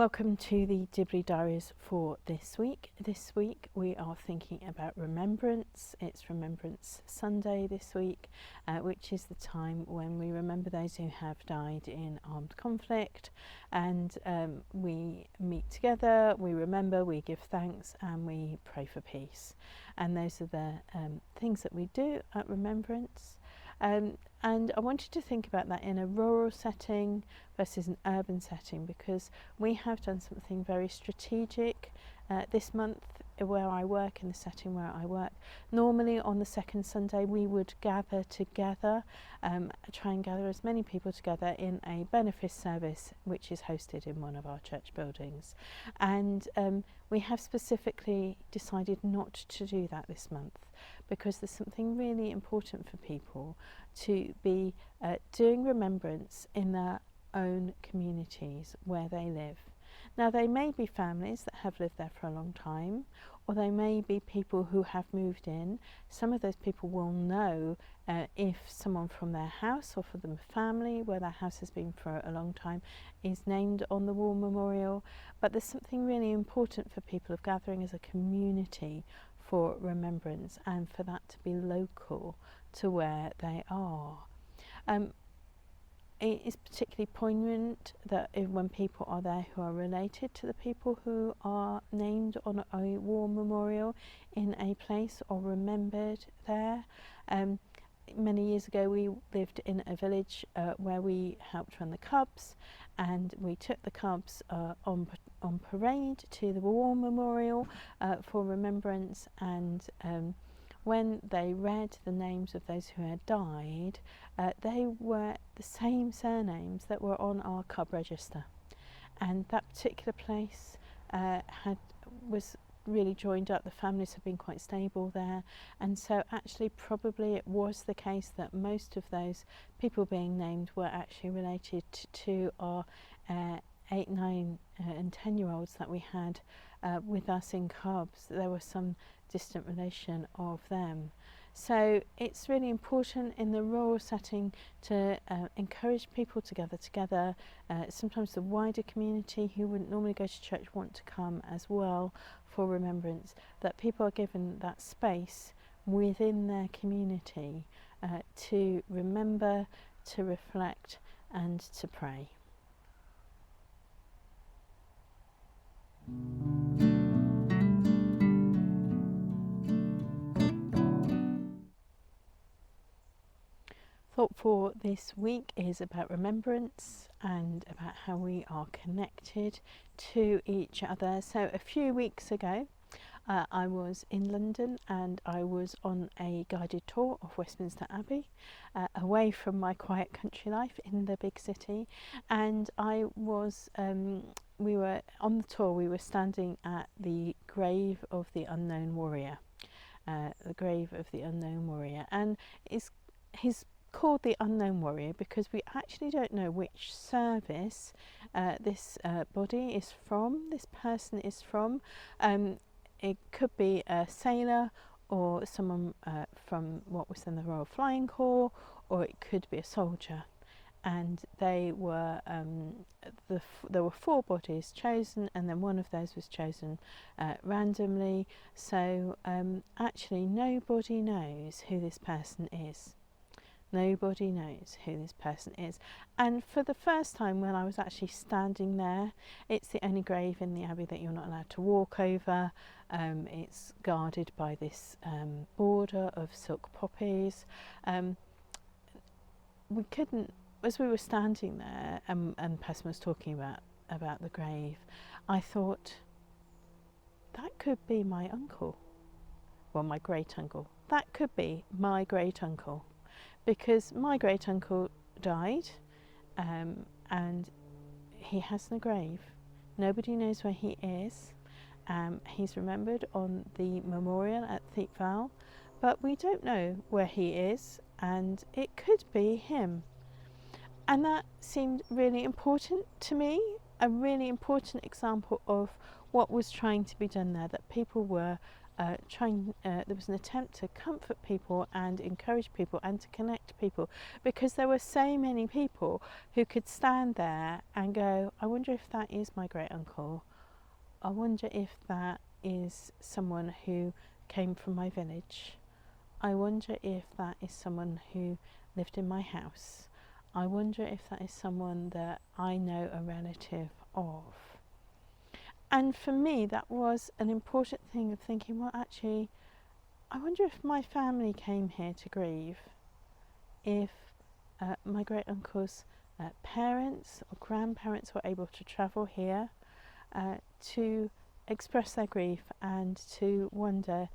Welcome to the Dibley Diaries for this week. This week we are thinking about remembrance. It's Remembrance Sunday this week, which is the time when we remember those who have died in armed conflict, and we meet together, we remember, we give thanks, and we pray for peace. And those are the things that we do at Remembrance. And I wanted to think about that in a rural setting versus an urban setting, because we have done something very strategic this month where I work, in the setting where I work. Normally on the second Sunday we would gather together, try and gather as many people together in a benefice service which is hosted in one of our church buildings. And we have specifically decided not to do that this month, because there's something really important for people to be doing remembrance in their own communities where they live. Now, they may be families that have lived there for a long time, or they may be people who have moved in. Some of those people will know if someone from their house or from the family where their house has been for a long time is named on the war memorial. But there's something really important for people of gathering as a community for remembrance, and for that to be local to where they are. It is particularly poignant that when people are there who are related to the people who are named on a war memorial in a place or remembered there. Many years ago we lived in a village where we helped run the Cubs, and we took the Cubs on parade to the war memorial for remembrance, and when they read the names of those who had died, they were the same surnames that were on our Cub register, and that particular place was really joined up. The families have been quite stable there, and so actually probably it was the case that most of those people being named were actually related to our 8, 9 and 10-year-olds that we had with us in Cubs. There was some distant relation of them. So it's really important in the rural setting to encourage people to gather together. Sometimes the wider community who wouldn't normally go to church want to come as well for remembrance, that people are given that space within their community to remember, to reflect, and to pray. Thought for this week is about remembrance and about how we are connected to each other. So a few weeks ago I was in London, and I was on a guided tour of Westminster Abbey, away from my quiet country life in the big city. And we were on the tour, we were standing at the grave of the unknown warrior, and he's called the Unknown Warrior because we actually don't know which service this body is from, this person is from. It could be a sailor, or someone from what was then the Royal Flying Corps, or it could be a soldier. And they were there were 4 bodies chosen, and then one of those was chosen randomly. So actually nobody knows who this person is. Nobody knows who this person is. And for the first time when I was actually standing there, it's the only grave in the Abbey that you're not allowed to walk over. It's guarded by this border of silk poppies. We couldn't, as we were standing there and the person was talking about the grave, I thought, that could be my uncle. Well, my great uncle. That could be my great uncle. Because my great uncle died, and he has no grave. Nobody knows where he is. He's remembered on the memorial at Dibley, but we don't know where he is, and it could be him. And that seemed really important to me, a really important example of what was trying to be done there, that people were there was an attempt to comfort people and encourage people and to connect people, because there were so many people who could stand there and go, I wonder if that is my great uncle. I wonder if that is someone who came from my village. I wonder if that is someone who lived in my house. I wonder if that is someone that I know a relative of. And for me, that was an important thing of thinking, well, actually, I wonder if my family came here to grieve, if my great uncle's parents or grandparents were able to travel here to express their grief and to wonder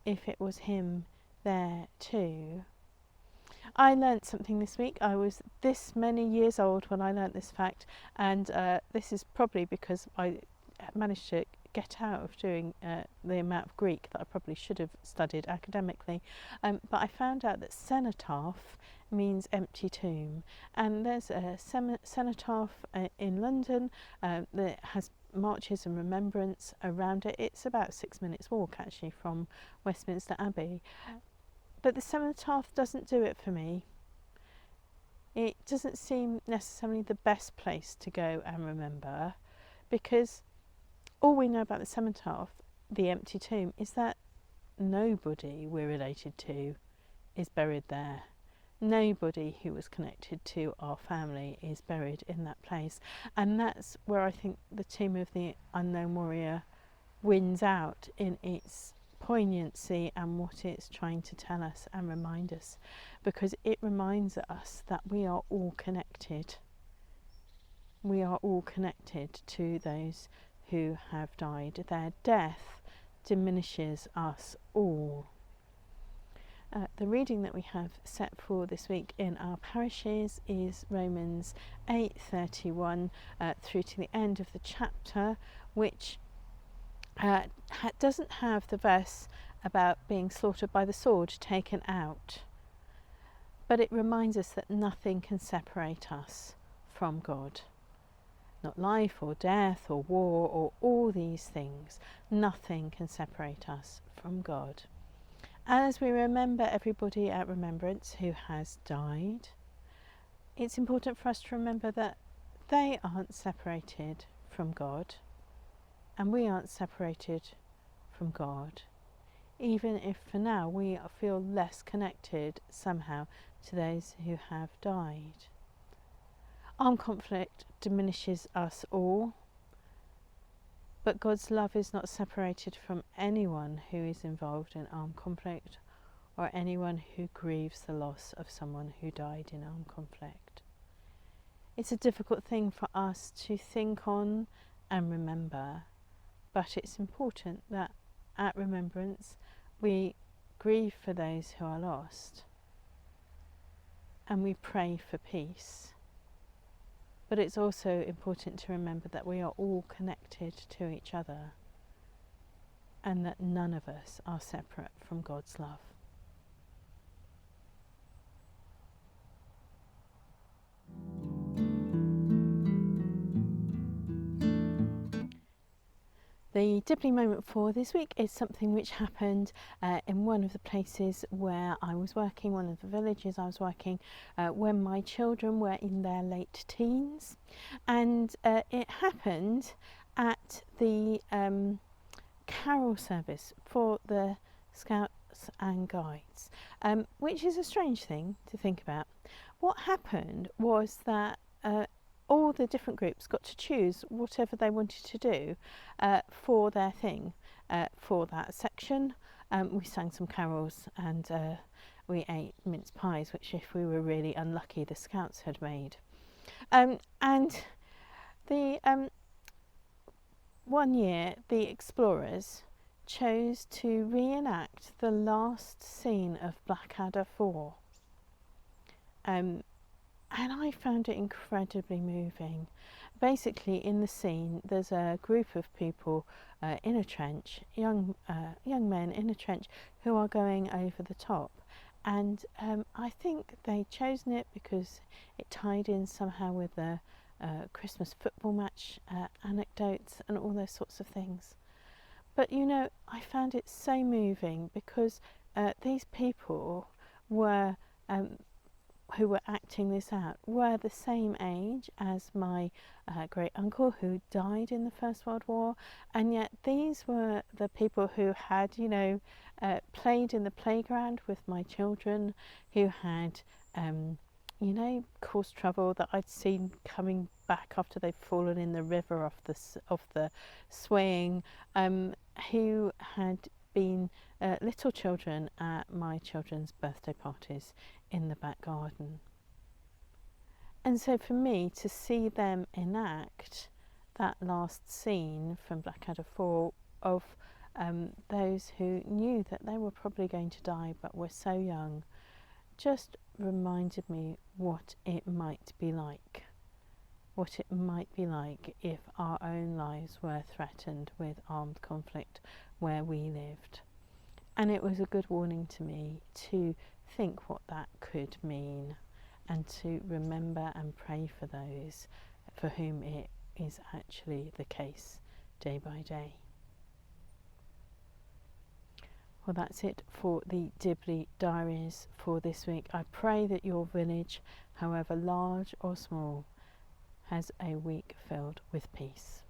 if it was him there too. I learnt something this week. I was this many years old when I learnt this fact, and this is probably because I managed to get out of doing the amount of Greek that I probably should have studied academically, but I found out that cenotaph means empty tomb, and there's a cenotaph in London that has marches and remembrance around it. It's about 6 minutes walk actually from Westminster Abbey, but the cenotaph doesn't do it for me. It doesn't seem necessarily the best place to go and remember, because all we know about the cenotaph, the empty tomb, is that nobody we're related to is buried there. Nobody who was connected to our family is buried in that place. And that's where I think the tomb of the unknown warrior wins out in its poignancy and what it's trying to tell us and remind us, because it reminds us that we are all connected. We are all connected to those who have died. Their death diminishes us all. The reading that we have set for this week in our parishes is Romans 8:31 through to the end of the chapter, which doesn't have the verse about being slaughtered by the sword taken out, but it reminds us that nothing can separate us from God. Not life or death or war or all these things. Nothing can separate us from God. And as we remember everybody at Remembrance who has died, it's important for us to remember that they aren't separated from God, and we aren't separated from God, even if for now we feel less connected somehow to those who have died. Armed conflict diminishes us all, but God's love is not separated from anyone who is involved in armed conflict or anyone who grieves the loss of someone who died in armed conflict. It's a difficult thing for us to think on and remember, but it's important that at Remembrance we grieve for those who are lost and we pray for peace. But it's also important to remember that we are all connected to each other and that none of us are separate from God's love. The Dibley moment for this week is something which happened in one of the places where I was working, one of the villages I was working, when my children were in their late teens. And it happened at the carol service for the Scouts and Guides, which is a strange thing to think about. What happened was that all the different groups got to choose whatever they wanted to do for their thing, for that section. We sang some carols and we ate mince pies, which if we were really unlucky the Scouts had made. And the one year the explorers chose to reenact the last scene of Blackadder 4. And I found it incredibly moving. Basically, in the scene, there's a group of people in a trench, young men in a trench, who are going over the top. And I think they'd chosen it because it tied in somehow with the Christmas football match anecdotes and all those sorts of things. But you know, I found it so moving because these people were who were acting this out were the same age as my great uncle who died in the First World War, and yet these were the people who had, you know, played in the playground with my children, who had, you know, caused trouble that I'd seen coming back after they'd fallen in the river off the swing, who had been little children at my children's birthday parties in the back garden. And so for me to see them enact that last scene from Blackadder 4 of those who knew that they were probably going to die but were so young, just reminded me what it might be like. What it might be like if our own lives were threatened with armed conflict where we lived. And it was a good warning to me to think what that could mean and to remember and pray for those for whom it is actually the case day by day. Well, that's it for the Dibley Diaries for this week. I pray that your village, however large or small, has a week filled with peace.